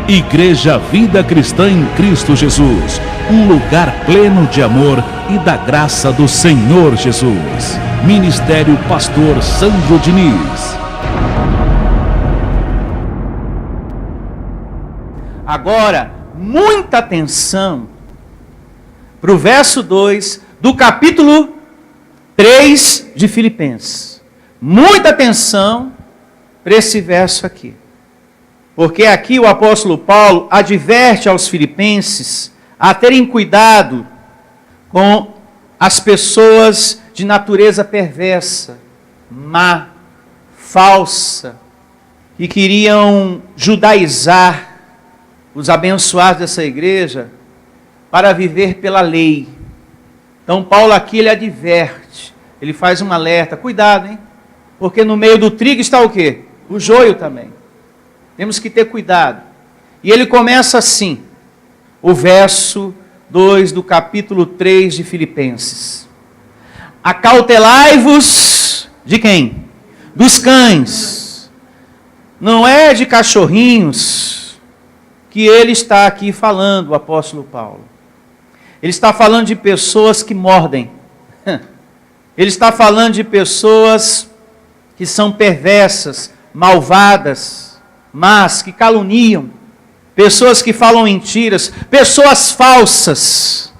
Igreja Vida Cristã em Cristo Jesus, um lugar pleno de amor e da graça do Senhor Jesus. Ministério Pastor Sandro Diniz. Agora, muita atenção para o verso 2 do capítulo 3 de Filipenses. Muita atenção para esse verso aqui. Porque aqui o apóstolo Paulo adverte aos filipenses a terem cuidado com as pessoas de natureza perversa, má, falsa, que queriam judaizar os abençoados dessa igreja para viver pela lei. Então Paulo aqui ele adverte, ele faz um alerta, cuidado, hein? Porque no meio do trigo está o quê? O joio também. Temos que ter cuidado. E ele começa assim, o verso 2 do capítulo 3 de Filipenses. Acautelai-vos de quem? Dos cães. Não é de cachorrinhos que ele está aqui falando, o apóstolo Paulo. Ele está falando de pessoas que mordem. Ele está falando de pessoas que são perversas, malvadas, mas que caluniam, pessoas que falam mentiras, pessoas falsas,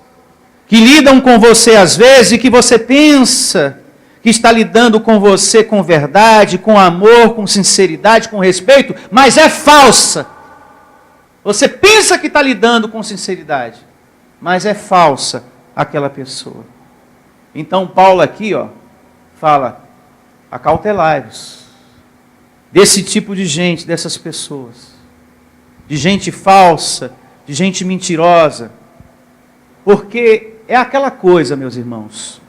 que lidam com você às vezes e que você pensa que está lidando com você com verdade, com amor, com sinceridade, com respeito, mas é falsa. Você pensa que está lidando com sinceridade, mas é falsa aquela pessoa. Então Paulo aqui, fala, acautelai-vos desse tipo de gente, dessas pessoas, de gente falsa, de gente mentirosa, porque é aquela coisa, meus irmãos,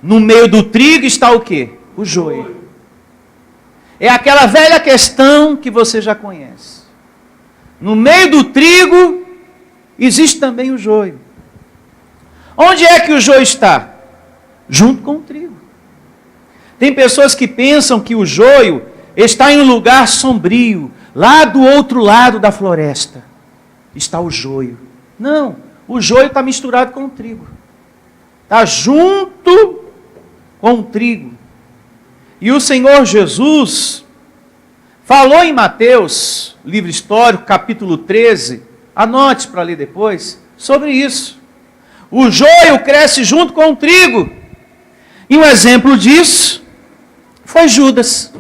no meio do trigo está o quê? O joio. É aquela velha questão que você já conhece. No meio do trigo existe também o joio. Onde é que o joio está? Junto com o trigo. Tem pessoas que pensam que o joio está em um lugar sombrio, lá do outro lado da floresta. Está o joio. Não, o joio está misturado com o trigo. Está junto com o trigo. E o Senhor Jesus falou em Mateus, livro histórico, capítulo 13, anote para ler depois, sobre isso. O joio cresce junto com o trigo. E um exemplo disso foi Judas.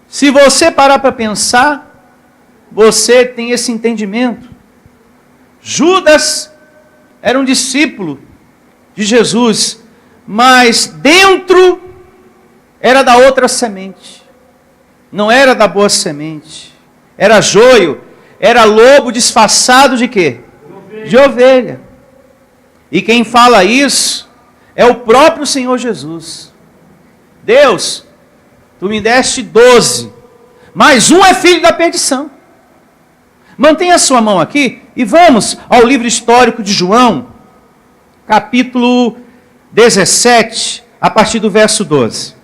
Se você parar para pensar, você tem esse entendimento. Judas era um discípulo de Jesus, mas dentro era da outra semente. Não era da boa semente. Era joio, era lobo disfarçado de quê? De ovelha. E quem fala isso é o próprio Senhor Jesus. Deus, tu me deste 12, mas um é filho da perdição. Mantenha a sua mão aqui e vamos ao livro histórico de João, capítulo 17, a partir do verso 12.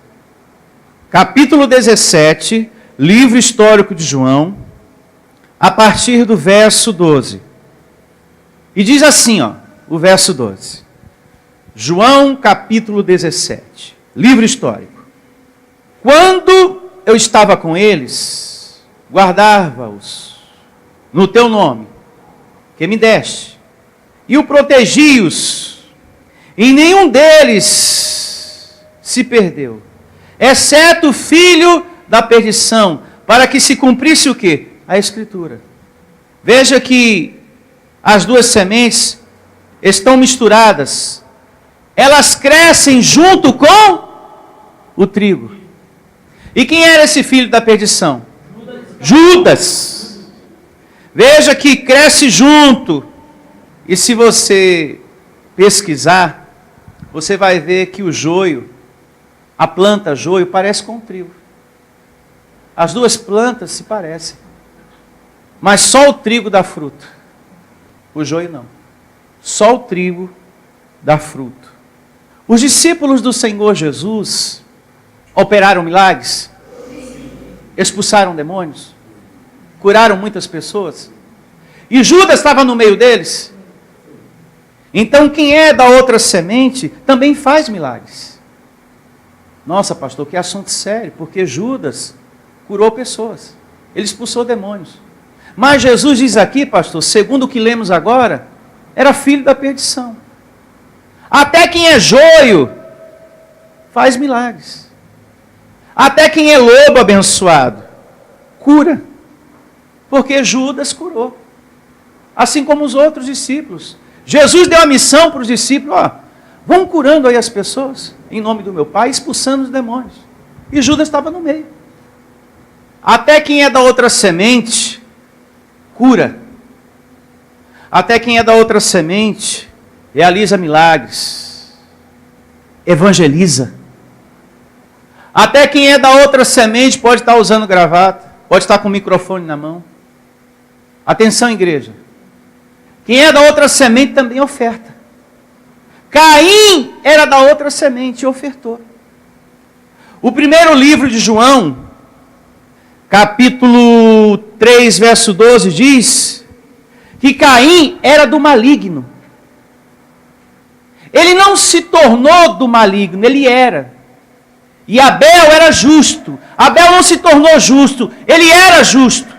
Capítulo 17, livro histórico de João, a partir do verso 12. E diz assim, o verso 12. João, capítulo 17, livro histórico. Quando eu estava com eles, guardava-os no teu nome, que me deste, e o protegi-os, e nenhum deles se perdeu, exceto o filho da perdição, para que se cumprisse o quê? A Escritura. Veja que as duas sementes estão misturadas, elas crescem junto com o trigo. E quem era esse filho da perdição? Judas. Veja que cresce junto. E se você pesquisar, você vai ver que o joio, a planta joio, parece com o trigo. As duas plantas se parecem. Mas só o trigo dá fruto. O joio não. Só o trigo dá fruto. Os discípulos do Senhor Jesus operaram milagres? Expulsaram demônios? Curaram muitas pessoas? E Judas estava no meio deles. Então quem é da outra semente também faz milagres. Nossa, pastor, que assunto sério, porque Judas curou pessoas. Ele expulsou demônios. Mas Jesus diz aqui, pastor, segundo o que lemos agora, era filho da perdição. Até quem é joio faz milagres. Até quem é lobo abençoado cura. Porque Judas curou. Assim como os outros discípulos. Jesus deu a missão para os discípulos, vão curando aí as pessoas, em nome do meu Pai, expulsando os demônios. E Judas estava no meio. Até quem é da outra semente, cura. Até quem é da outra semente, realiza milagres. Evangeliza. Até quem é da outra semente pode estar usando gravata, pode estar com o microfone na mão. Atenção, igreja. Quem é da outra semente também oferta. Caim era da outra semente e ofertou. O primeiro livro de João, capítulo 3, verso 12, diz que Caim era do maligno. Ele não se tornou do maligno, ele era. E Abel era justo. Abel não se tornou justo, ele era justo.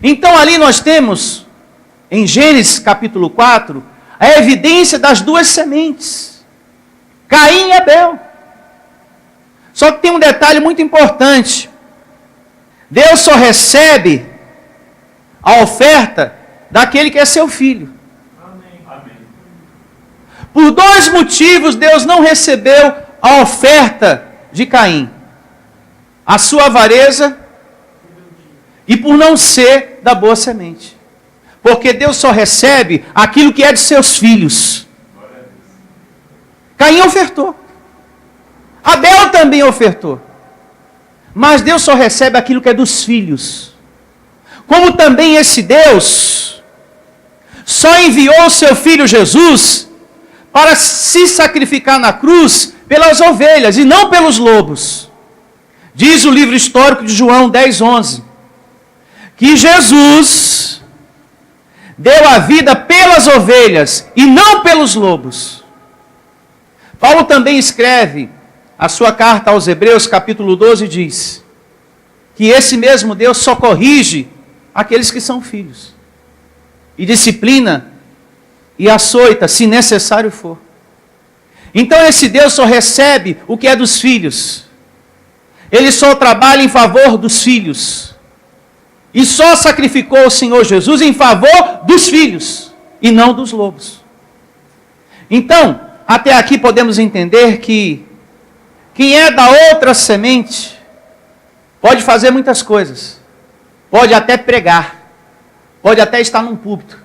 Então ali nós temos, em Gênesis capítulo 4, a evidência das duas sementes. Caim e Abel. Só que tem um detalhe muito importante. Deus só recebe a oferta daquele que é seu filho. Amém. Por dois motivos Deus não recebeu a oferta de Caim. A sua avareza e por não ser da boa semente. Porque Deus só recebe aquilo que é de seus filhos. Caim ofertou. Abel também ofertou. Mas Deus só recebe aquilo que é dos filhos. Como também esse Deus só enviou o seu filho Jesus para se sacrificar na cruz pelas ovelhas e não pelos lobos. Diz o livro histórico de João 10:11 que Jesus deu a vida pelas ovelhas e não pelos lobos. Paulo também escreve a sua carta aos Hebreus, capítulo 12, diz que esse mesmo Deus só corrige aqueles que são filhos. E disciplina e açoita, se necessário for. Então esse Deus só recebe o que é dos filhos. Ele só trabalha em favor dos filhos. E só sacrificou o Senhor Jesus em favor dos filhos e não dos lobos. Então, até aqui podemos entender que quem é da outra semente pode fazer muitas coisas. Pode até pregar. Pode até estar num púlpito.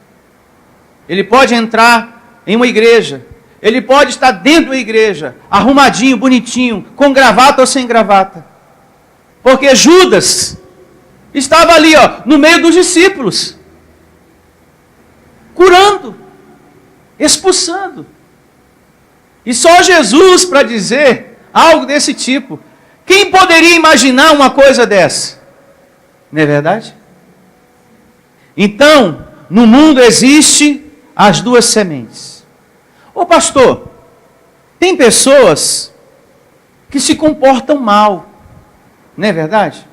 Ele pode entrar em uma igreja. Ele pode estar dentro da igreja, arrumadinho, bonitinho, com gravata ou sem gravata. Porque Judas estava ali, no meio dos discípulos, curando, expulsando. E só Jesus para dizer algo desse tipo. Quem poderia imaginar uma coisa dessa? Não é verdade? Então, no mundo existe as duas sementes. Ô pastor, tem pessoas que se comportam mal, não é verdade?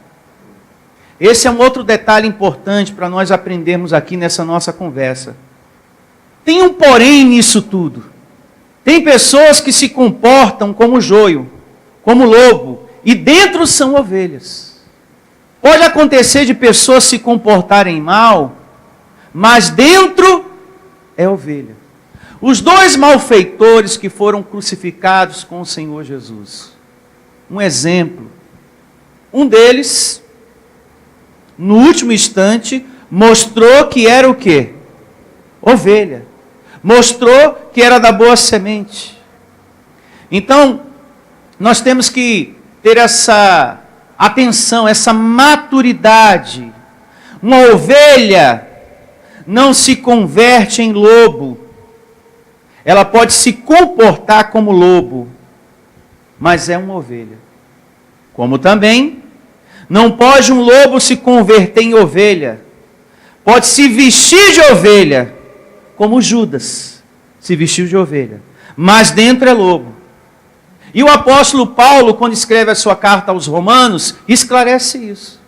Esse é um outro detalhe importante para nós aprendermos aqui nessa nossa conversa. Tem um porém nisso tudo. Tem pessoas que se comportam como joio, como lobo, e dentro são ovelhas. Pode acontecer de pessoas se comportarem mal, mas dentro é ovelha. Os dois malfeitores que foram crucificados com o Senhor Jesus. Um exemplo. Um deles, no último instante, mostrou que era o quê? Ovelha. Mostrou que era da boa semente. Então, nós temos que ter essa atenção, essa maturidade. Uma ovelha não se converte em lobo. Ela pode se comportar como lobo, mas é uma ovelha. Como também, não pode um lobo se converter em ovelha, pode se vestir de ovelha, como Judas se vestiu de ovelha, mas dentro é lobo. E o apóstolo Paulo, quando escreve a sua carta aos Romanos, esclarece isso.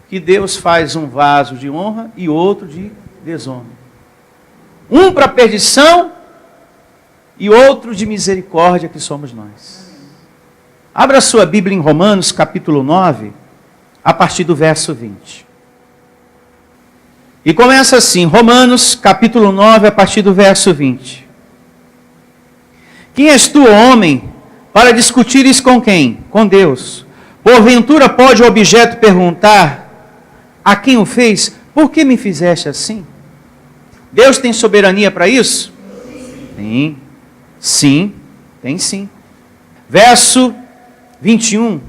Que Deus faz um vaso de honra e outro de desonra. Um para perdição e outro de misericórdia, que somos nós. Abra sua Bíblia em Romanos, capítulo 9, a partir do verso 20. E começa assim, Romanos, capítulo 9, a partir do verso 20. Quem és tu, homem, para discutires com quem? Com Deus. Porventura pode o objeto perguntar a quem o fez, por que me fizeste assim? Deus tem soberania para isso? Sim. Sim, tem sim. Verso 21.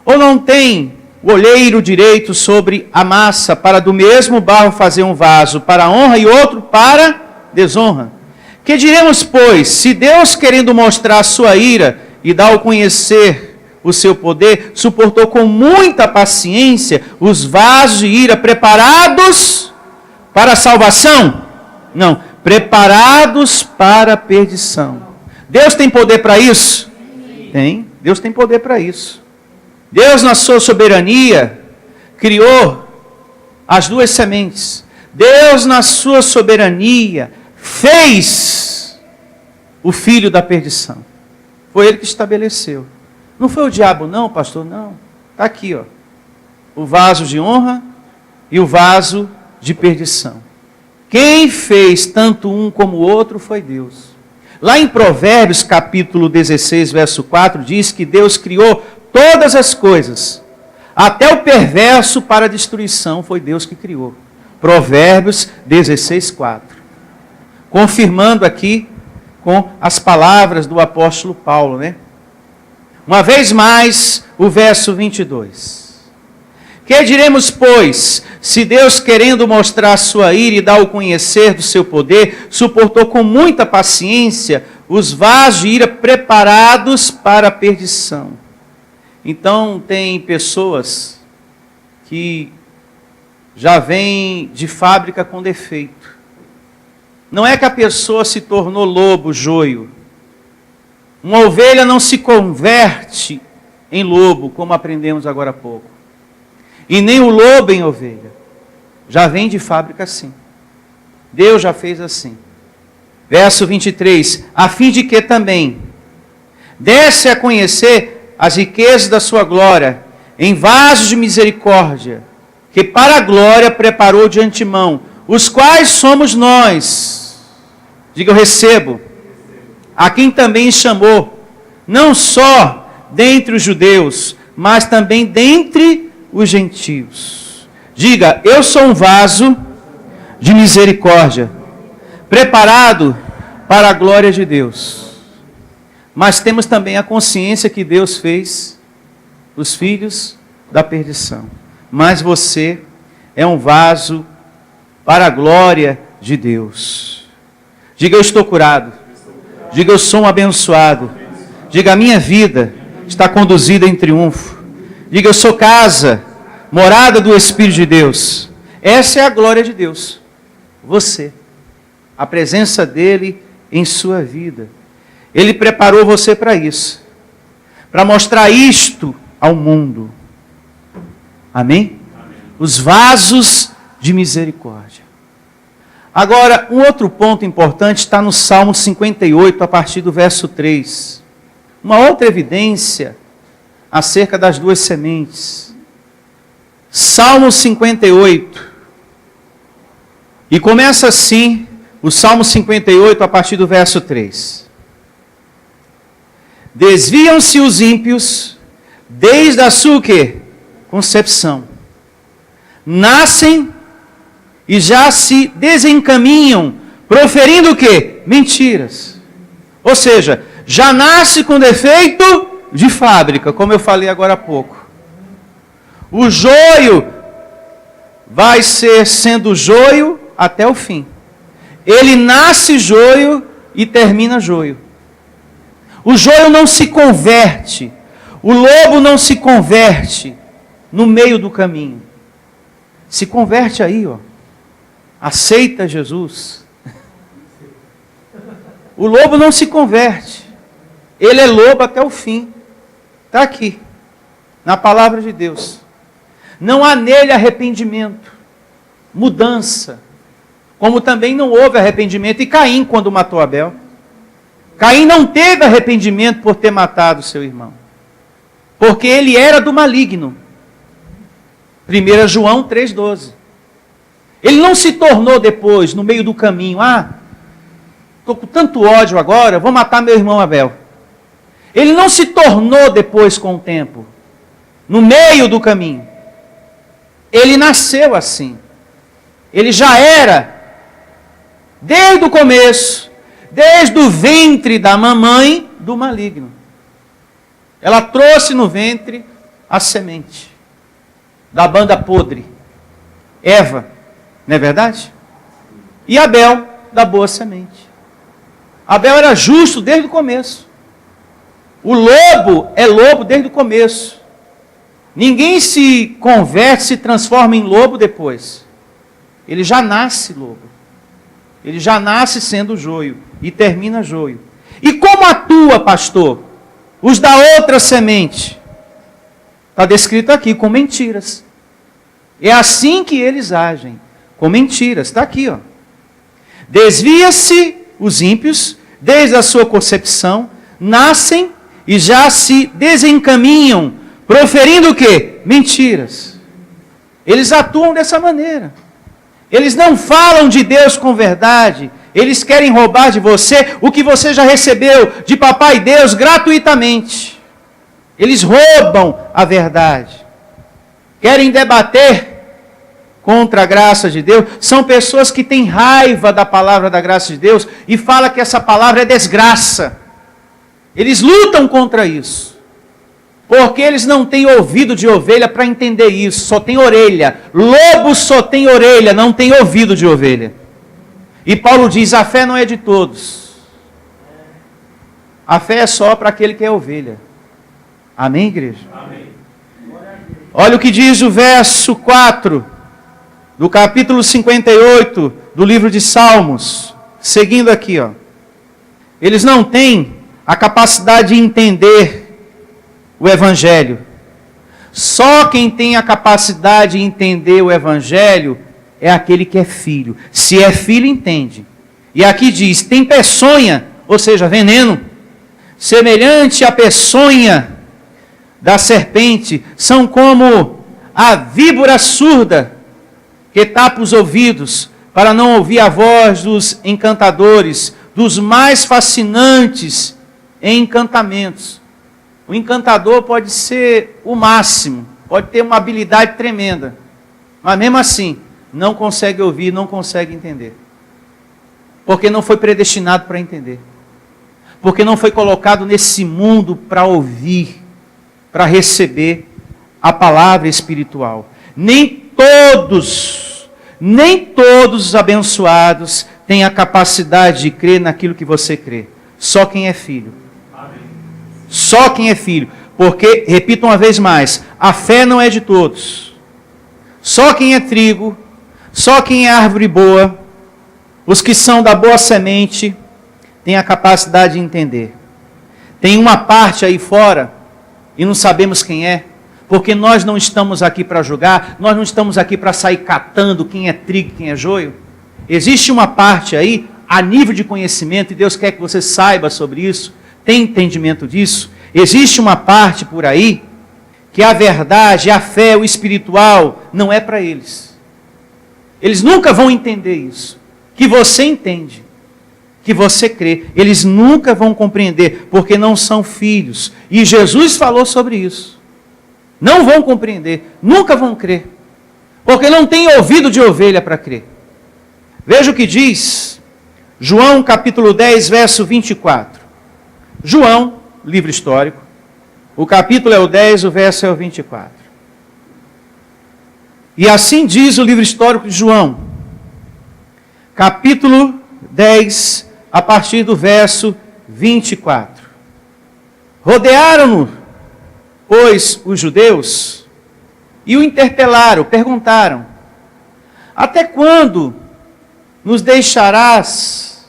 Ou não tem o olheiro direito sobre a massa, para do mesmo barro fazer um vaso para honra e outro para desonra? Que diremos, pois, se Deus, querendo mostrar a sua ira e dar ao conhecer o seu poder, suportou com muita paciência os vasos de ira preparados para a salvação? Não, preparados para a perdição. Deus tem poder para isso? Tem, Deus tem poder para isso. Deus, na sua soberania, criou as duas sementes. Deus, na sua soberania, fez o filho da perdição. Foi ele que estabeleceu. Não foi o diabo não, pastor? Não. Está aqui, ó. O vaso de honra e o vaso de perdição. Quem fez tanto um como o outro foi Deus. Lá em Provérbios, capítulo 16, verso 4, diz que Deus criou todas as coisas. Até o perverso para a destruição foi Deus que criou. Provérbios 16, 4. Confirmando aqui com as palavras do apóstolo Paulo, né? Uma vez mais, o verso 22. Que diremos, pois, se Deus, querendo mostrar a sua ira e dar ao conhecer do seu poder, suportou com muita paciência os vasos de ira preparados para a perdição? Então, tem pessoas que já vêm de fábrica com defeito. Não é que a pessoa se tornou lobo, joio. Uma ovelha não se converte em lobo, como aprendemos agora há pouco. E nem o lobo em ovelha. Já vem de fábrica assim. Deus já fez assim. Verso 23. A fim de que também desse a conhecer as riquezas da sua glória em vasos de misericórdia, que para a glória preparou de antemão, os quais somos nós. Diga, eu recebo. A quem também chamou, não só dentre os judeus, mas também dentre os gentios. Diga, eu sou um vaso de misericórdia, preparado para a glória de Deus. Mas temos também a consciência que Deus fez os filhos da perdição. Mas você é um vaso para a glória de Deus. Diga, eu estou curado. Diga, eu sou um abençoado. Diga, a minha vida está conduzida em triunfo. Diga, eu sou casa, morada do Espírito de Deus. Essa é a glória de Deus. Você. A presença dele em sua vida. Ele preparou você para isso. Para mostrar isto ao mundo. Amém? Amém? Os vasos de misericórdia. Agora, um outro ponto importante está no Salmo 58, a partir do verso 3. Uma outra evidência acerca das duas sementes. Salmo 58. E começa assim, o Salmo 58, a partir do verso 3. Desviam-se os ímpios desde a sua concepção. Nascem e já se desencaminham, proferindo o quê? Mentiras. Ou seja, já nasce com defeito de fábrica, como eu falei agora há pouco. O joio vai ser sendo joio até o fim. Ele nasce joio e termina joio. O joio não se converte, o lobo não se converte no meio do caminho. Se converte aí, ó. aceita Jesus, o lobo não se converte. Ele é lobo até o fim. Está aqui, na palavra de Deus. Não há nele arrependimento, mudança. Como também não houve arrependimento em Caim quando matou Abel. Caim não teve arrependimento por ter matado seu irmão. Porque ele era do maligno. 1 João 3,12. Ele não se tornou depois, no meio do caminho, estou com tanto ódio agora, vou matar meu irmão Abel. Ele não se tornou depois com o tempo, no meio do caminho. Ele nasceu assim. Ele já era, desde o começo, desde o ventre da mamãe, do maligno. Ela trouxe no ventre a semente da banda podre. Eva, não é verdade? E Abel, da boa semente. Abel era justo desde o começo. O lobo é lobo desde o começo. Ninguém se converte, se transforma em lobo depois. Ele já nasce lobo. Ele já nasce sendo joio e termina joio. E como atua, pastor, os da outra semente? Está descrito aqui, com mentiras. É assim que eles agem, com mentiras. Está aqui, ó. Desvia-se os ímpios, desde a sua concepção, nascem e já se desencaminham, proferindo o quê? Mentiras. Eles atuam dessa maneira. Eles não falam de Deus com verdade. Eles querem roubar de você o que você já recebeu de Papai Deus gratuitamente. Eles roubam a verdade. Querem debater contra a graça de Deus. São pessoas que têm raiva da palavra da graça de Deus e falam que essa palavra é desgraça. Eles lutam contra isso. Porque eles não têm ouvido de ovelha para entender isso. Só tem orelha. Lobo só tem orelha, não tem ouvido de ovelha. E Paulo diz, a fé não é de todos. A fé é só para aquele que é ovelha. Amém, igreja? Amém. Olha o que diz o verso 4 do capítulo 58 do livro de Salmos. Seguindo aqui, ó. Eles não têm a capacidade de entender o Evangelho. Só quem tem a capacidade de entender o Evangelho é aquele que é filho. Se é filho, entende. E aqui diz, tem peçonha, ou seja, veneno, semelhante à peçonha da serpente, são como a víbora surda que tapa os ouvidos para não ouvir a voz dos encantadores, dos mais fascinantes encantamentos. O encantador pode ser o máximo, pode ter uma habilidade tremenda, mas mesmo assim, não consegue ouvir, não consegue entender. Porque não foi predestinado para entender. Porque não foi colocado nesse mundo para ouvir, para receber a palavra espiritual. Nem todos os abençoados têm a capacidade de crer naquilo que você crê. Só quem é filho. Só quem é filho. Porque, repito uma vez mais, a fé não é de todos. Só quem é trigo, só quem é árvore boa, os que são da boa semente, têm a capacidade de entender. Tem uma parte aí fora, e não sabemos quem é, porque nós não estamos aqui para julgar, nós não estamos aqui para sair catando quem é trigo e quem é joio. Existe uma parte aí, a nível de conhecimento, e Deus quer que você saiba sobre isso, tem entendimento disso. Existe uma parte por aí que a verdade, a fé, o espiritual não é para eles. Eles nunca vão entender isso. Que você entende, que você crê. Eles nunca vão compreender, porque não são filhos. E Jesus falou sobre isso. Não vão compreender, nunca vão crer. Porque não tem ouvido de ovelha para crer. Veja o que diz João capítulo 10, verso 24. João, livro histórico, o capítulo é o 10, o verso é o 24. E assim diz o livro histórico de João, capítulo 10, a partir do verso 24. Rodearam-no, pois, os judeus, e o interpelaram, perguntaram, até quando nos deixarás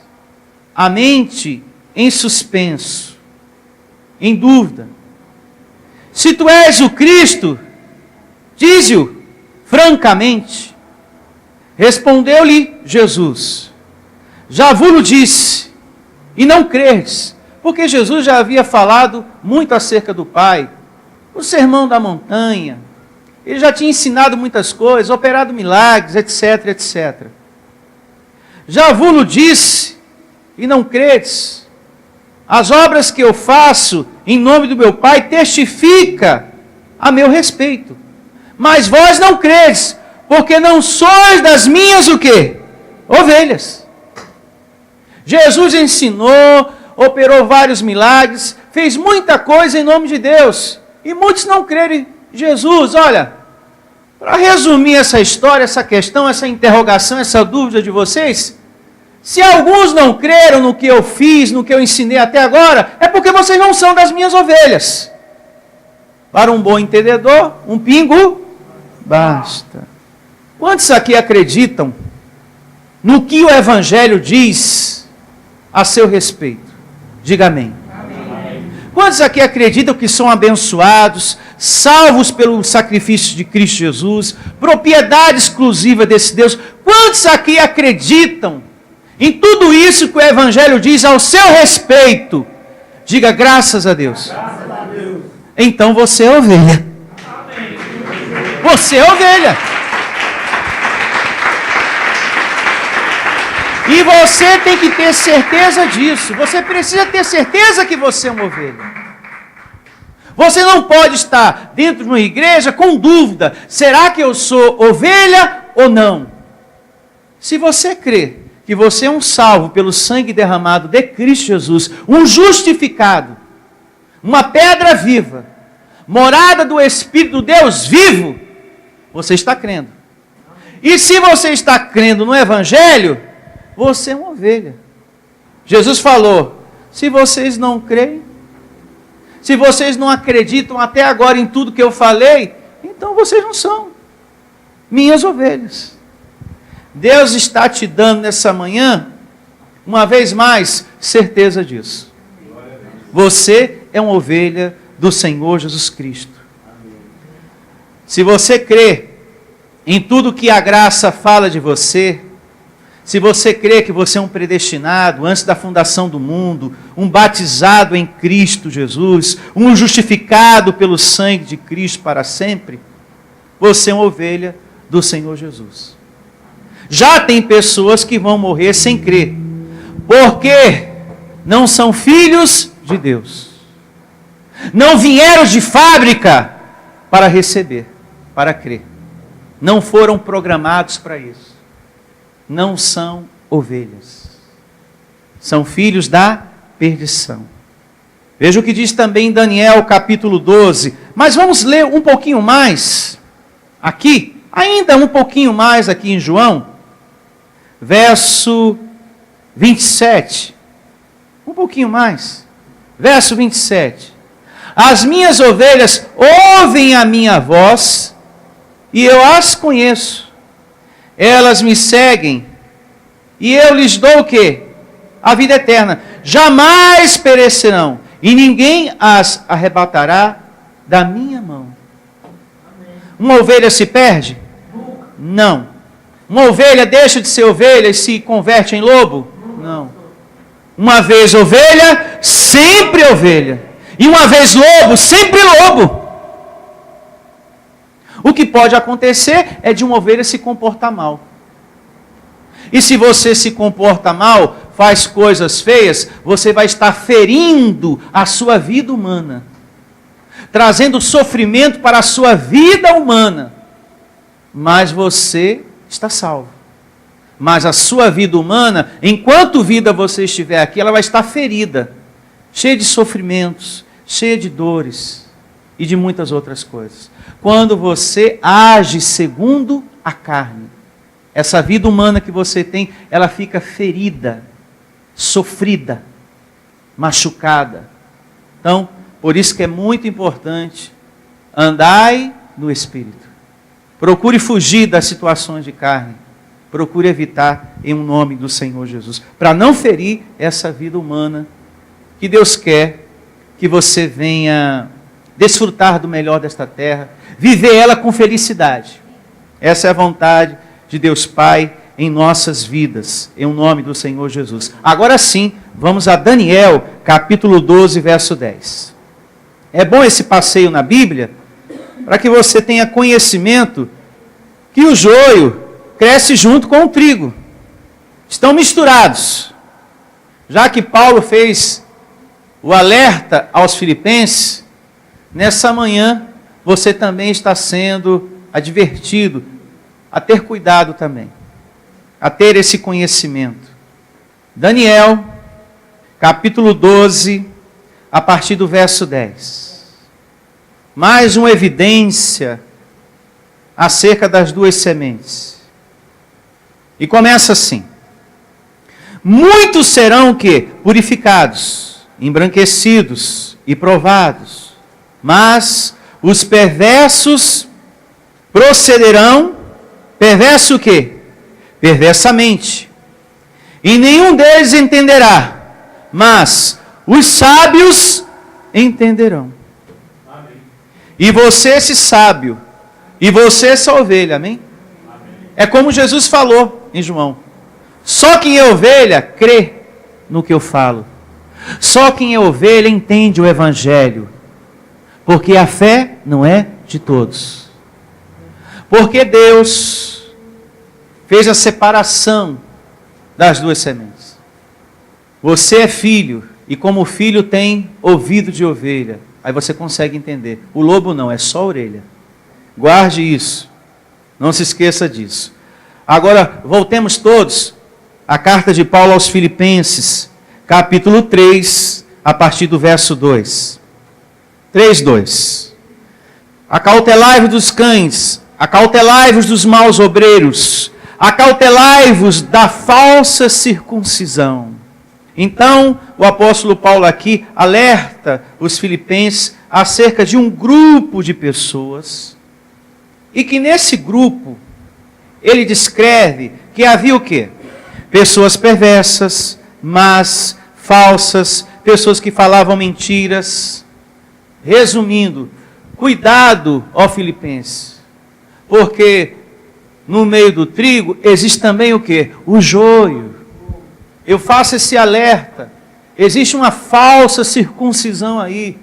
a mente em suspenso, em dúvida. Se tu és o Cristo, dize-o francamente. Respondeu-lhe Jesus: já vos disse, e não credes, porque Jesus já havia falado muito acerca do Pai, o sermão da montanha, ele já tinha ensinado muitas coisas, operado milagres, etc, etc. Já vos disse, e não credes. As obras que eu faço em nome do meu Pai testifica a meu respeito. Mas vós não credes, porque não sois das minhas o quê? Ovelhas. Jesus ensinou, operou vários milagres, fez muita coisa em nome de Deus. E muitos não creram em Jesus. Olha, para resumir essa história, essa questão, essa interrogação, essa dúvida de vocês, se alguns não creram no que eu fiz, no que eu ensinei até agora, é porque vocês não são das minhas ovelhas. Para um bom entendedor, um pingo basta. Quantos aqui acreditam no que o Evangelho diz a seu respeito? Diga amém. Amém. Quantos aqui acreditam que são abençoados, salvos pelo sacrifício de Cristo Jesus, propriedade exclusiva desse Deus? Quantos aqui acreditam em tudo isso que o Evangelho diz ao seu respeito? Diga graças a Deus. Graças a Deus. Então você é ovelha. Amém. Você é ovelha. E você tem que ter certeza disso. Você precisa ter certeza que você é uma ovelha. Você não pode estar dentro de uma igreja com dúvida: será que eu sou ovelha ou não? Se você crê que você é um salvo pelo sangue derramado de Cristo Jesus, um justificado, uma pedra viva, morada do Espírito de Deus vivo, você está crendo. E se você está crendo no Evangelho, você é uma ovelha. Jesus falou: se vocês não creem, se vocês não acreditam até agora em tudo que eu falei, então vocês não são minhas ovelhas. Deus está te dando nessa manhã, uma vez mais, certeza disso. Você é uma ovelha do Senhor Jesus Cristo. Se você crê em tudo que a graça fala de você, se você crê que você é um predestinado antes da fundação do mundo, um batizado em Cristo Jesus, um justificado pelo sangue de Cristo para sempre, você é uma ovelha do Senhor Jesus. Já tem pessoas que vão morrer sem crer, porque não são filhos de Deus. Não vieram de fábrica para receber, para crer. Não foram programados para isso. Não são ovelhas. São filhos da perdição. Veja o que diz também em Daniel capítulo 12. Mas vamos ler um pouquinho mais aqui, ainda um pouquinho mais aqui em João, verso 27. Um pouquinho mais. Verso 27. As minhas ovelhas ouvem a minha voz, e eu as conheço. Elas me seguem, e eu lhes dou o quê? A vida eterna. Jamais perecerão, e ninguém as arrebatará da minha mão. Uma ovelha se perde? Não. Uma ovelha deixa de ser ovelha e se converte em lobo? Não. Uma vez ovelha, sempre ovelha. E uma vez lobo, sempre lobo. O que pode acontecer é de uma ovelha se comportar mal. E se você se comporta mal, faz coisas feias, você vai estar ferindo a sua vida humana, trazendo sofrimento para a sua vida humana. Mas você está salvo. Mas a sua vida humana, enquanto vida você estiver aqui, ela vai estar ferida, cheia de sofrimentos, cheia de dores e de muitas outras coisas. Quando você age segundo a carne, essa vida humana que você tem, ela fica ferida, sofrida, machucada. Então, por isso que é muito importante, andai no Espírito. Procure fugir das situações de carne. procure evitar em um nome do Senhor Jesus, para não ferir essa vida humana que Deus quer que você venha desfrutar do melhor desta terra, viver ela com felicidade. Essa é a vontade de Deus Pai em nossas vidas, em nome do Senhor Jesus. Agora sim, vamos a Daniel, capítulo 12, verso 10. É bom esse passeio na Bíblia, para que você tenha conhecimento que o joio cresce junto com o trigo. Estão misturados. Já que Paulo fez o alerta aos filipenses, nessa manhã você também está sendo advertido a ter cuidado também, a ter esse conhecimento. Daniel, capítulo 12, a partir do verso 10. Mais uma evidência acerca das duas sementes. E começa assim: muitos serão que? Purificados, embranquecidos e provados, mas os perversos procederão, perverso o quê? Perversamente. E nenhum deles entenderá, mas os sábios entenderão. Amém. E você, esse sábio, e você, essa ovelha, amém? Amém? É como Jesus falou em João: só quem é ovelha crê no que eu falo. Só quem é ovelha entende o Evangelho. Porque a fé não é de todos. Porque Deus fez a separação das duas sementes. Você é filho, e como filho tem ouvido de ovelha. Aí você consegue entender. O lobo não, é só a orelha. Guarde isso. Não se esqueça disso. Agora, voltemos todos à carta de Paulo aos Filipenses, capítulo 3, a partir do verso 2. 3:2. Acautelai-vos dos cães, acautelai-vos dos maus obreiros, acautelai-vos da falsa circuncisão. Então, o apóstolo Paulo aqui alerta os filipenses acerca de um grupo de pessoas, e que nesse grupo, ele descreve que havia o quê? Pessoas perversas, más, falsas, pessoas que falavam mentiras. Resumindo, cuidado, ó filipenses, porque no meio do trigo existe também o quê? O joio. Eu faço esse alerta. Existe uma falsa circuncisão aí.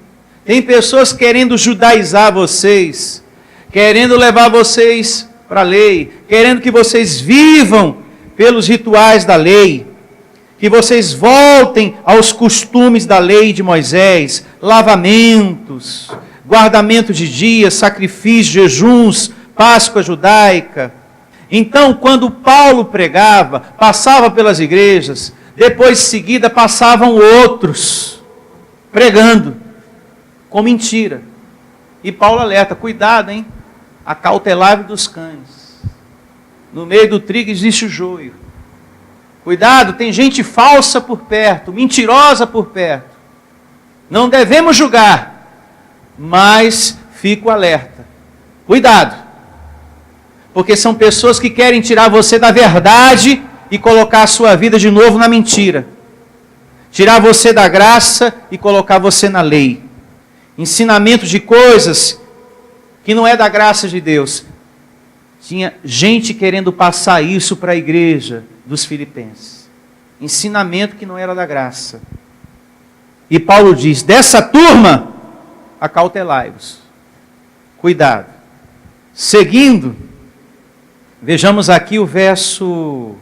Tem pessoas querendo judaizar vocês, querendo levar vocês para a lei, querendo que vocês vivam pelos rituais da lei, que vocês voltem aos costumes da lei de Moisés, lavamentos, guardamento de dias, sacrifícios, jejuns, Páscoa judaica. Então, quando Paulo pregava, passava pelas igrejas, depois em seguida passavam outros, pregando, com mentira. E Paulo alerta: cuidado, hein? Acautelai-vos dos cães. No meio do trigo existe o joio. Cuidado, tem gente falsa por perto, mentirosa por perto. Não devemos julgar, mas fico alerta. Cuidado, porque são pessoas que querem tirar você da verdade e colocar a sua vida de novo na mentira. Tirar você da graça e colocar você na lei. Ensinamento de coisas que não é da graça de Deus. Tinha gente querendo passar isso para a igreja dos filipenses. Ensinamento que não era da graça. E Paulo diz: dessa turma, acautelai-vos. Cuidado. Seguindo, vejamos aqui o verso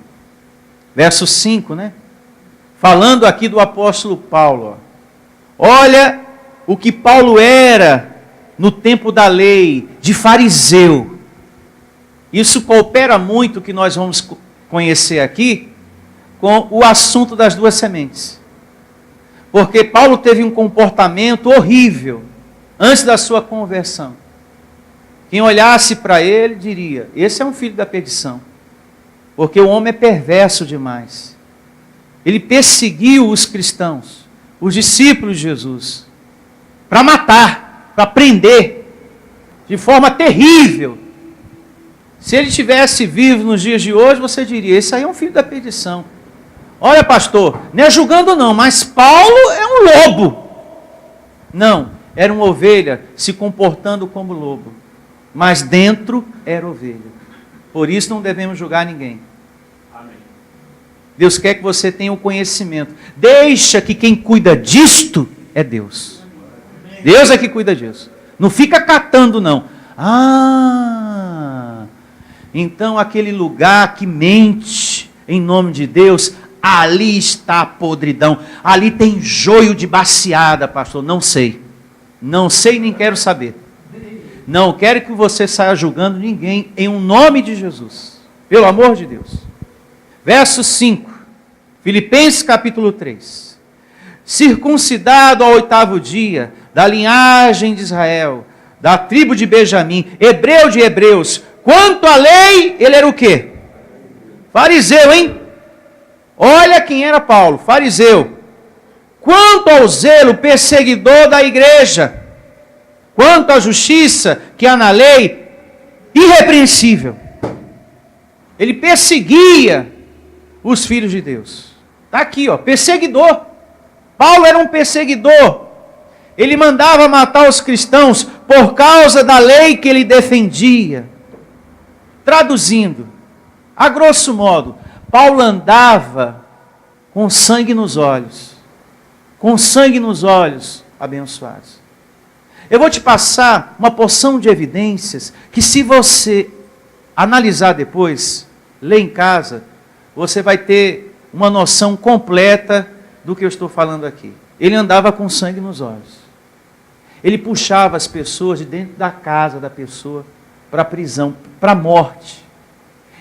5, né? Falando aqui do apóstolo Paulo. Olha o que Paulo era no tempo da lei, de fariseu. Isso coopera muito o que nós vamos conhecer aqui com o assunto das duas sementes. Porque Paulo teve um comportamento horrível antes da sua conversão. Quem olhasse para ele diria: esse é um filho da perdição. Porque o homem é perverso demais. Ele perseguiu os cristãos, os discípulos de Jesus, para matar, para prender, de forma terrível. Se ele estivesse vivo nos dias de hoje, você diria, esse aí é um filho da perdição. Olha, pastor, não é julgando não, mas Paulo é um lobo. Não, era uma ovelha se comportando como lobo, mas dentro era ovelha. Por isso não devemos julgar ninguém. Amém. Deus quer que você tenha o conhecimento. Deixa que quem cuida disto é Deus. Amém. Deus é que cuida disso. Não fica catando não. Então aquele lugar que mente em nome de Deus, ali está a podridão. Ali tem joio de baciada, pastor. Não sei. Não sei nem quero saber. Não quero que você saia julgando ninguém em um nome de Jesus. Pelo amor de Deus. Verso 5. Filipenses capítulo 3. Circuncidado ao 8º dia, da linhagem de Israel, da tribo de Benjamim, hebreu de hebreus. Quanto à lei, ele era o quê? Fariseu, hein? Olha quem era Paulo, fariseu. Quanto ao zelo, perseguidor da igreja. Quanto à justiça, que há na lei, irrepreensível. Ele perseguia os filhos de Deus. Está aqui, ó, perseguidor. Paulo era um perseguidor. Ele mandava matar os cristãos por causa da lei que ele defendia. Traduzindo, a grosso modo, Paulo andava com sangue nos olhos. Com sangue nos olhos, abençoados. Eu vou te passar uma porção de evidências que, se você analisar depois, ler em casa, você vai ter uma noção completa do que eu estou falando aqui. Ele andava com sangue nos olhos. Ele puxava as pessoas de dentro da casa da pessoa para a prisão, para a morte.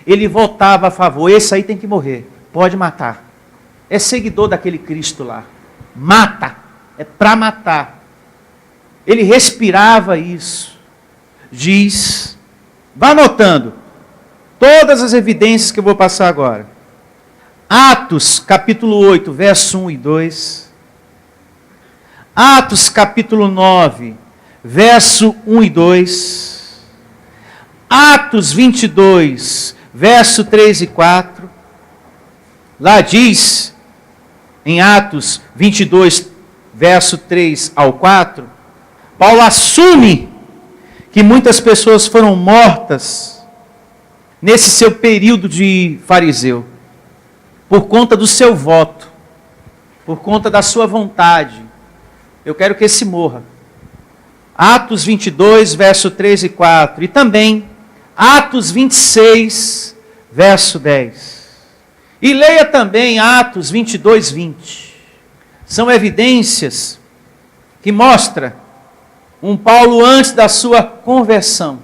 Ele votava a favor, esse aí tem que morrer, pode matar. É seguidor daquele Cristo lá. Mata, é para matar. Ele respirava isso. Diz, vá anotando todas as evidências que eu vou passar agora. Atos capítulo 8, verso 1 e 2. Atos capítulo 9, verso 1 e 2. Atos 22, verso 3 e 4. Lá diz, em Atos 22, verso 3 ao 4, Paulo assume que muitas pessoas foram mortas nesse seu período de fariseu, por conta do seu voto, por conta da sua vontade. Eu quero que esse morra. Atos 22, verso 3 e 4. E também Atos 26, verso 10. E leia também Atos 22, 20. São evidências que mostram um Paulo antes da sua conversão.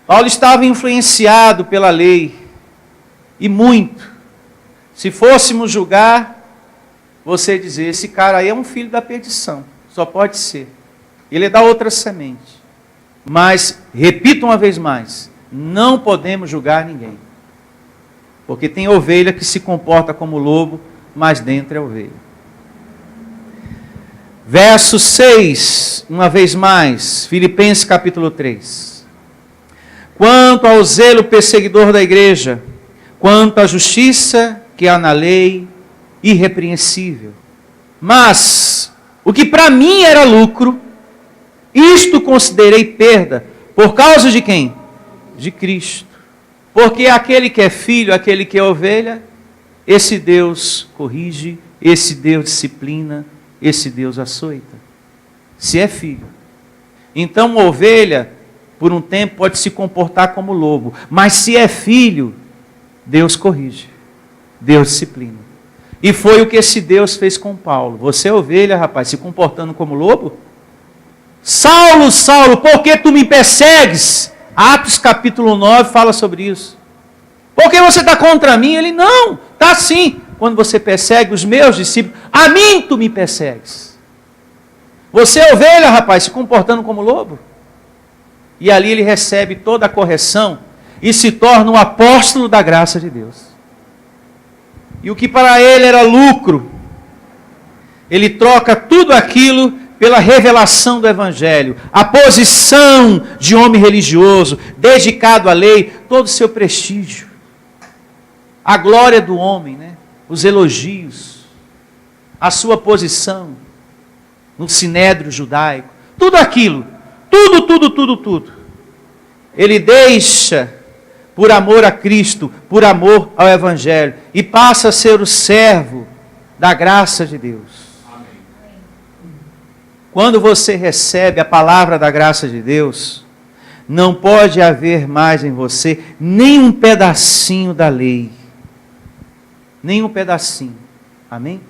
Paulo estava influenciado pela lei, e muito. Se fôssemos julgar, você dizer, esse cara aí é um filho da perdição, só pode ser. Ele é da outra semente. Mas, repito uma vez mais, não podemos julgar ninguém. Porque tem ovelha que se comporta como lobo, mas dentro é ovelha. Verso 6, uma vez mais, Filipenses capítulo 3. Quanto ao zelo perseguidor da igreja, quanto à justiça que há na lei, irrepreensível. Mas, o que para mim era lucro, isto considerei perda, por causa de quem? De Cristo. Porque aquele que é filho, aquele que é ovelha, esse Deus corrige, esse Deus disciplina, esse Deus açoita. Se é filho. Então, uma ovelha, por um tempo, pode se comportar como lobo. Mas se é filho, Deus corrige. Deus disciplina. E foi o que esse Deus fez com Paulo. Você é ovelha, rapaz, se comportando como lobo? Saulo, Saulo, por que tu me persegues? Atos capítulo 9 fala sobre isso. Por que você está contra mim? Ele, não, está sim. Quando você persegue os meus discípulos, a mim tu me persegues. Você é ovelha, rapaz, se comportando como lobo. E ali ele recebe toda a correção e se torna um apóstolo da graça de Deus. E o que para ele era lucro, ele troca tudo aquilo pela revelação do Evangelho, a posição de homem religioso, dedicado à lei, todo o seu prestígio, a glória do homem, né? Os elogios, a sua posição no sinédrio judaico, tudo aquilo, tudo, ele deixa por amor a Cristo, por amor ao Evangelho, e passa a ser o servo da graça de Deus. Quando você recebe a palavra da graça de Deus, não pode haver mais em você nem um pedacinho da lei. Nem um pedacinho. Amém?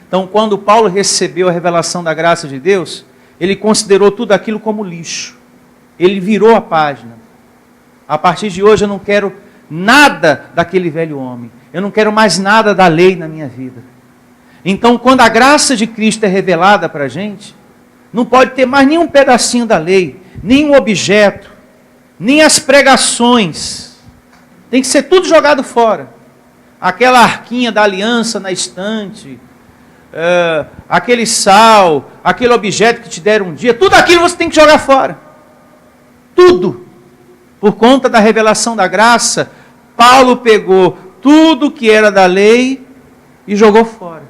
Então, quando Paulo recebeu a revelação da graça de Deus, ele considerou tudo aquilo como lixo. Ele virou a página. A partir de hoje eu não quero nada daquele velho homem. Eu não quero mais nada da lei na minha vida. Então, quando a graça de Cristo é revelada para a gente, não pode ter mais nenhum pedacinho da lei, nenhum objeto, nem as pregações. Tem que ser tudo jogado fora. Aquela arquinha da aliança na estante, aquele sal, aquele objeto que te deram um dia, tudo aquilo você tem que jogar fora. Tudo. Por conta da revelação da graça, Paulo pegou tudo que era da lei e jogou fora.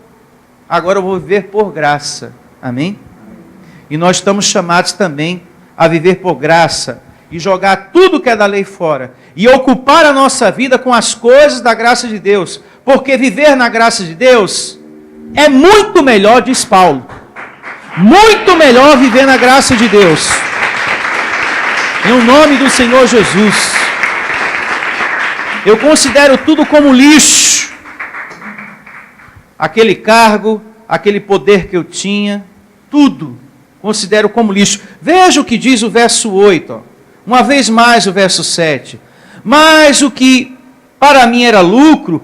Agora eu vou viver por graça. Amém? E nós estamos chamados também a viver por graça e jogar tudo que é da lei fora e ocupar a nossa vida com as coisas da graça de Deus, porque viver na graça de Deus é muito melhor, diz Paulo. Muito melhor viver na graça de Deus. Em o nome do Senhor Jesus. Eu considero tudo como lixo. Aquele cargo, aquele poder que eu tinha, tudo considero como lixo. Veja o que diz o verso 8. Ó. Uma vez mais o verso 7. Mas o que para mim era lucro,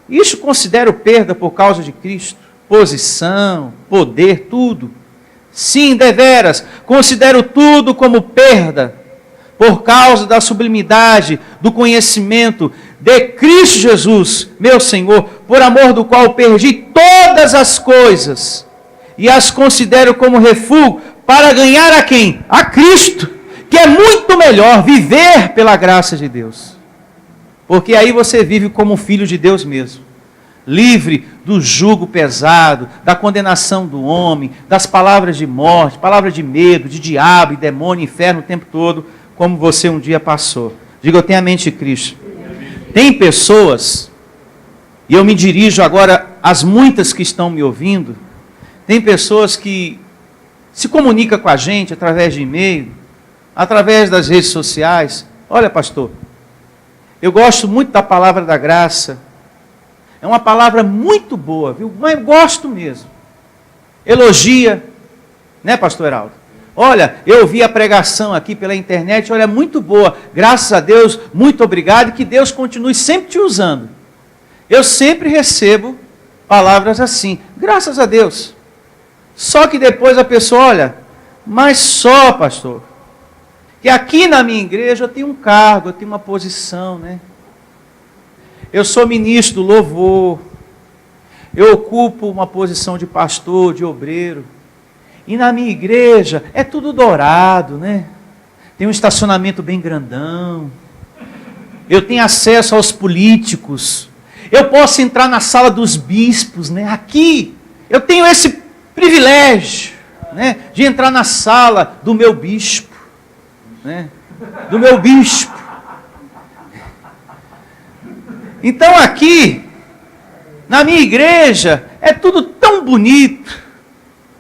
isso considero perda por causa de Cristo. Posição, poder, tudo. Sim, deveras, considero tudo como perda por causa da sublimidade do conhecimento de Cristo Jesus, meu Senhor, por amor do qual perdi todas as coisas e as considero como refúgio para ganhar a quem? A Cristo, que é muito melhor viver pela graça de Deus. Porque aí você vive como um filho de Deus mesmo, livre do jugo pesado, da condenação do homem, das palavras de morte, palavras de medo, de diabo e demônio, inferno o tempo todo, como você um dia passou. Diga, eu tenho a mente de Cristo. Tem pessoas, e eu me dirijo agora às muitas que estão me ouvindo, tem pessoas que se comunicam com a gente através de e-mail, através das redes sociais. Olha, pastor, eu gosto muito da palavra da graça. É uma palavra muito boa, viu? Mas eu gosto mesmo. Elogia, né, pastor Heraldo? Olha, eu vi a pregação aqui pela internet, olha, muito boa. Graças a Deus, muito obrigado e que Deus continue sempre te usando. Eu sempre recebo palavras assim, graças a Deus. Só que depois a pessoa, olha, mas só, pastor, que aqui na minha igreja eu tenho um cargo, eu tenho uma posição, né? Eu sou ministro do louvor, eu ocupo uma posição de pastor, de obreiro, e na minha igreja é tudo dourado, né? Tem um estacionamento bem grandão, eu tenho acesso aos políticos, eu posso entrar na sala dos bispos, né? Aqui eu tenho esse privilégio, né? De entrar na sala do meu bispo, né? Do meu bispo. Então aqui, na minha igreja, é tudo tão bonito.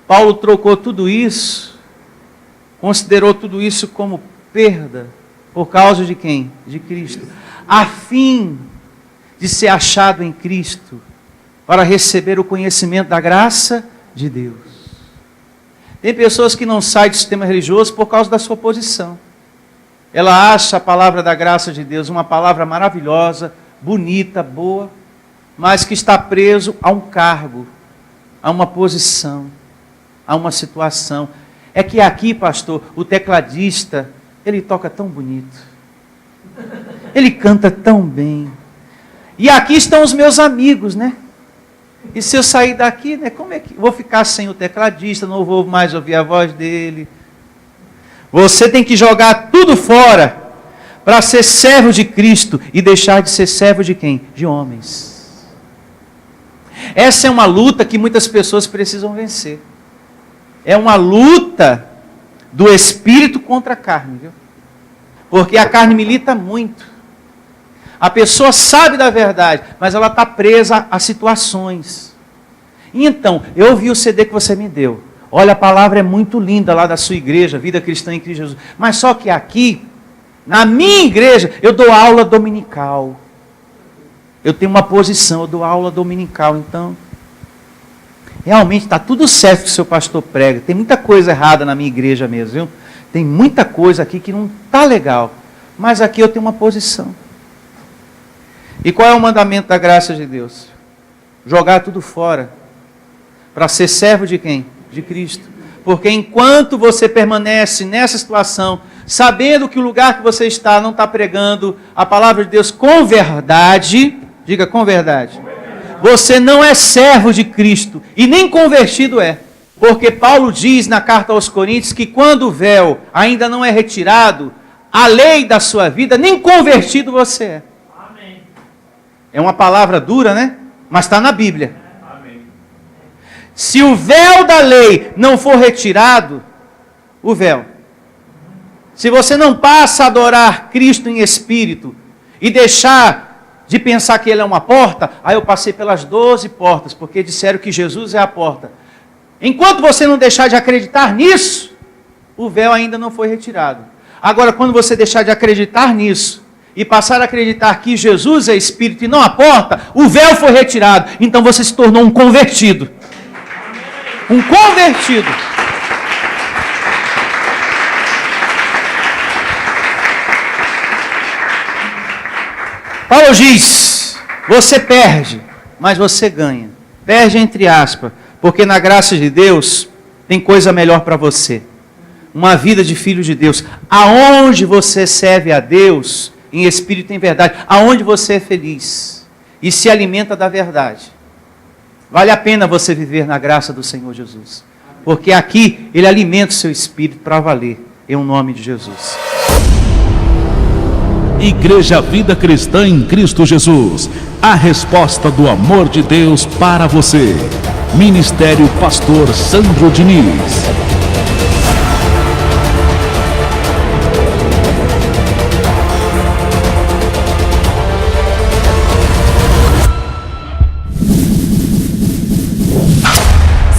Paulo trocou tudo isso, considerou tudo isso como perda, por causa de quem? De Cristo. A fim de ser achado em Cristo, para receber o conhecimento da graça de Deus. Tem pessoas que não saem do sistema religioso por causa da sua posição. Ela acha a palavra da graça de Deus uma palavra maravilhosa, bonita, boa, mas que está preso a um cargo, a uma posição, a uma situação. É que aqui, pastor, o tecladista, ele toca tão bonito, ele canta tão bem, e aqui estão os meus amigos, né? E se eu sair daqui, né, como é que vou ficar sem o tecladista, não vou mais ouvir a voz dele? Você tem que jogar tudo fora para ser servo de Cristo e deixar de ser servo de quem? De homens. Essa é uma luta que muitas pessoas precisam vencer. É uma luta do espírito contra a carne, viu? Porque a carne milita muito. A pessoa sabe da verdade, mas ela está presa a situações. E então, eu ouvi o CD que você me deu. Olha, a palavra é muito linda lá da sua igreja, Vida Cristã em Cristo Jesus. Mas só que aqui, na minha igreja, eu dou aula dominical. Eu tenho uma posição, eu dou aula dominical. Então, realmente está tudo certo que o seu pastor prega. Tem muita coisa errada na minha igreja mesmo, viu? Tem muita coisa aqui que não está legal. Mas aqui eu tenho uma posição. E qual é o mandamento da graça de Deus? Jogar tudo fora. Para ser servo de quem? De Cristo. Porque enquanto você permanece nessa situação, sabendo que o lugar que você está não está pregando a palavra de Deus com verdade, diga com verdade, você não é servo de Cristo e nem convertido é. Porque Paulo diz na carta aos Coríntios que quando o véu ainda não é retirado, a lei da sua vida, nem convertido você é. Amém. É uma palavra dura, né? Mas está na Bíblia. Amém. Se o véu da lei não for retirado, o véu. Se você não passa a adorar Cristo em espírito e deixar de pensar que Ele é uma porta, aí eu passei pelas 12 portas, porque disseram que Jesus é a porta. Enquanto você não deixar de acreditar nisso, o véu ainda não foi retirado. Agora, quando você deixar de acreditar nisso, e passar a acreditar que Jesus é Espírito e não a porta, o véu foi retirado. Então você se tornou um convertido. Um convertido. Paulo diz, você perde, mas você ganha. Perde entre aspas, porque na graça de Deus tem coisa melhor para você. Uma vida de filho de Deus. Aonde você serve a Deus em espírito e em verdade, aonde você é feliz e se alimenta da verdade. Vale a pena você viver na graça do Senhor Jesus. Porque aqui Ele alimenta o seu espírito para valer, em nome de Jesus. Igreja Vida Cristã em Cristo Jesus, a resposta do amor de Deus para você. Ministério Pastor Sandro Diniz.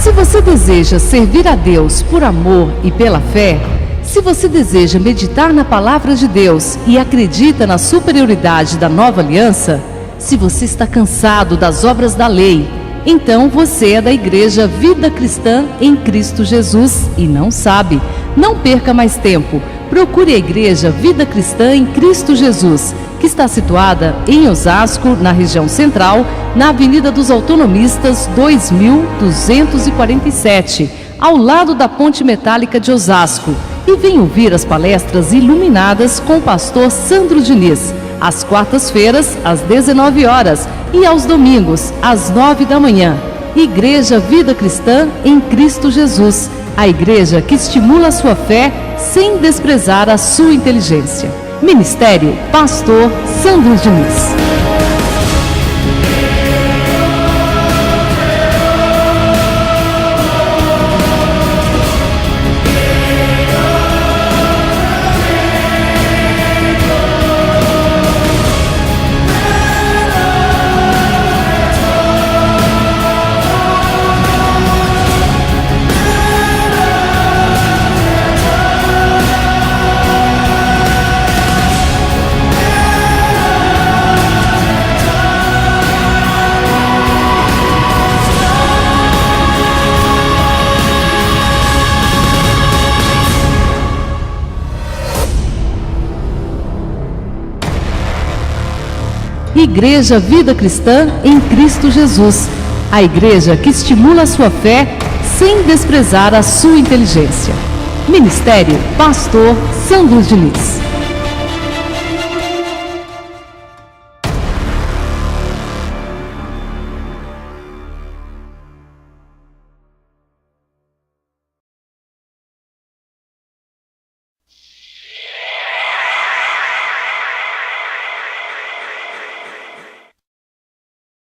Se você deseja servir a Deus por amor e pela fé, se você deseja meditar na palavra de Deus e acredita na superioridade da nova aliança, se você está cansado das obras da lei, então você é da Igreja Vida Cristã em Cristo Jesus e não sabe. Não perca mais tempo. Procure a Igreja Vida Cristã em Cristo Jesus, que está situada em Osasco, na região central, na Avenida dos Autonomistas 2247, ao lado da Ponte Metálica de Osasco. E vem ouvir as palestras iluminadas com o pastor Sandro Diniz, às quartas-feiras, às 19 horas e aos domingos, às 9 da manhã. Igreja Vida Cristã em Cristo Jesus, a igreja que estimula a sua fé sem desprezar a sua inteligência. Ministério Pastor Sandro Diniz. Igreja Vida Cristã em Cristo Jesus, a igreja que estimula a sua fé sem desprezar a sua inteligência. Ministério Pastor Sandro Diniz.